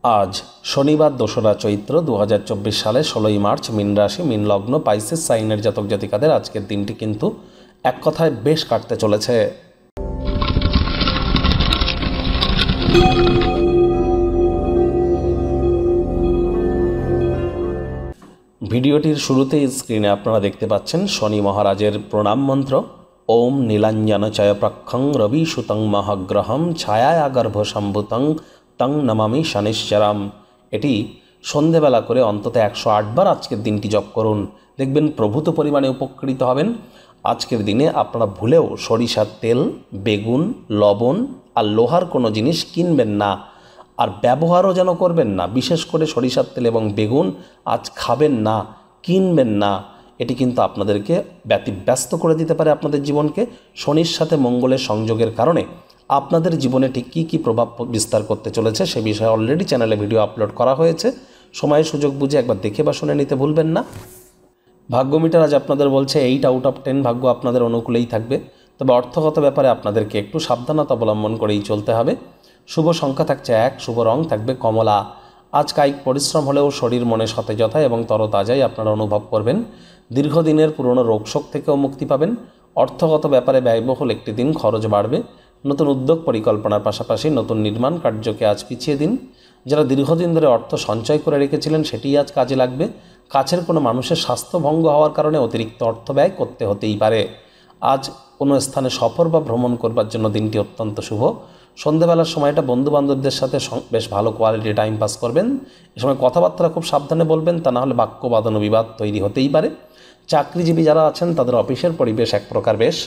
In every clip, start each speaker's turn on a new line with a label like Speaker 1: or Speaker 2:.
Speaker 1: आज शनिवार 2रा चैत्र 2024 साले 16 मार्च मीन राशि मीन लग्न पाइसेस साइनेर जातक जातिकादेर आजकेर दिनटी किन्तु एक कथाय बेश काटते चलेछे। भिडियोटिर शुरूतेई स्क्रिने आपनारा देखते पाच्छेन शनि महाराजेर प्रणाम मंत्र ओम नीलांजन चयप्रखं रविसुतं महाग्रहं छाया गर्भसम्भूतं तंग नमामि शनिश्चरम। एटी सन्ध्येबेला करे अंतत 108 बार आजकेर दिनटी जप करुन, देखबेन प्रभूत परिमाणे उपकृत हबेन। आजकेर दिने आपनारा भूलेও सरिषार तेल बेगुन लवण और लोहार कोनो जिनिस किनबेन ना और व्यवहारও যেন করবেন না। विशेष করে সরিষার তেল এবং বেগুন আজ খাবেন না, কিনবেন না। এটি কিন্তু আপনাদেরকে ব্যতিব্যস্ত করে দিতে পারে আপনাদের জীবনকে। শনির সাথে মঙ্গলের সংযোগের কারণে আপনাদের জীবনে ঠিক কী কী প্রভাব বিস্তার করতে চলেছে সে বিষয়ে অলরেডি চ্যানেলে ভিডিও আপলোড করা হয়েছে। সময় সুযোগ বুঝে একবার দেখে বা শুনে নিতে ভুলবেন না। ভাগ্য মিটার আজ আপনাদের বলছে 8 আউট অফ 10 ভাগ্য আপনাদের অনুকূলেই থাকবে, তবে অর্থগত ব্যাপারে আপনাদেরকে একটু সাবধানতা অবলম্বন করেই চলতে হবে। শুভ সংখ্যা থাকছে 1, শুভ রং থাকবে কমলা। আজ কায়িক পরিশ্রম হলেও শরীর মনে সতেজতা এবং তরতাজাই আপনারা অনুভব করবেন। দীর্ঘদিনের পুরনো রোগশোক থেকেও মুক্তি পাবেন। অর্থগত ব্যাপারে ব্যয়বহুল একটি দিন, খরচ বাড়বে। নতুন উদ্যোগ পরিকল্পনার পাশাপাশি নতুন নির্মাণ কার্যকে আজ পিছিয়ে দিন। যারা দীর্ঘদিন ধরে অর্থ সঞ্চয় করে রেখেছিলেন সেটিই আজ কাজে লাগবে। কাছের কোনো মানুষের স্বাস্থ্য ভঙ্গ হওয়ার কারণে অতিরিক্ত অর্থ ব্যয় করতে হতেই পারে। আজ কোনো স্থানে সফর বা ভ্রমণ করবার জন্য দিনটি অত্যন্ত শুভ। সন্ধ্যাবেলার সময়টা বন্ধুবান্ধবদের সাথে বেশ ভালো কোয়ালিটি টাইম পাস করবেন। এ সময় কথাবার্তা খুব সাবধানে বলবেন, তা না হলে বাক্য বাদন বিবাদ তৈরি হতেই পারে। চাকরিজীবী যারা আছেন তাদের অফিসের পরিবেশ এক প্রকার বেশ।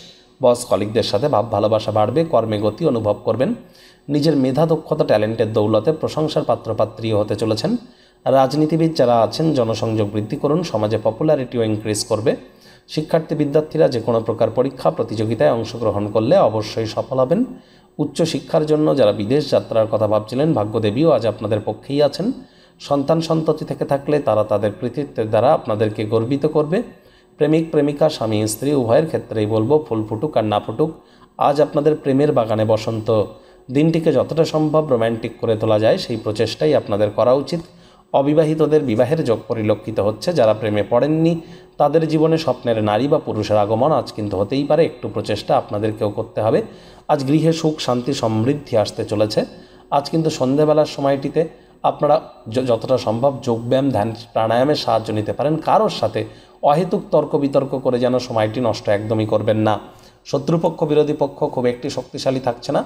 Speaker 1: বস কলিগদের সাথে ভাব ভালোবাসা বাড়বে, কর্মে গতি অনুভব করবেন। নিজের মেধা দক্ষতা ট্যালেন্টের দৌলতে প্রশংসার পাত্রপাত্রীও হতে চলেছেন। রাজনীতিবিদ যারা আছেন জনসংযোগ বৃদ্ধি করুন, সমাজে পপুলারিটিও ইনক্রিজ করবে। শিক্ষার্থী বিদ্যার্থীরা যে কোনো প্রকার পরীক্ষা প্রতিযোগিতায় অংশগ্রহণ করলে অবশ্যই সফল হবেন। উচ্চ শিক্ষার জন্য যারা বিদেশ যাত্রার কথা ভাবছিলেন ভাগ্যদেবীও আজ আপনাদের পক্ষেই আছেন। সন্তান সন্ততি থেকে থাকলে তারা তাদের কৃতিত্বের দ্বারা আপনাদেরকে গর্বিত করবে। প্রেমিক প্রেমিকা স্বামী স্ত্রী উভয়ের ক্ষেত্রেই বলবো ফুল ফুটুক আর না ফুটুক, আজ আপনাদের প্রেমের বাগানে বসন্ত। দিনটিকে যতটা সম্ভব রোম্যান্টিক করে তোলা যায় সেই প্রচেষ্টাই আপনাদের করা উচিত। অবিবাহিতদের বিবাহের যোগ পরিলক্ষিত হচ্ছে। যারা প্রেমে পড়েননি তাদের জীবনে স্বপ্নের নারী বা পুরুষের আগমন আজ কিন্তু হতেই পারে। একটু প্রচেষ্টা আপনাদেরকেও করতে হবে। আজ গৃহে সুখ শান্তি সমৃদ্ধি আসতে চলেছে। আজ কিন্তু সন্ধ্যাবেলার সময়টিতে আপনারা যতটা সম্ভব যোগব্যায়াম ধ্যান প্রাণায়ামের সাহায্য নিতে পারেন। কারোর সাথে অহেতুক তর্ক বিতর্ক করে যেন সময়টি নষ্ট একদমই করবেন না। শত্রুপক্ষ বিরোধী পক্ষ খুব একটি শক্তিশালী থাকছে না।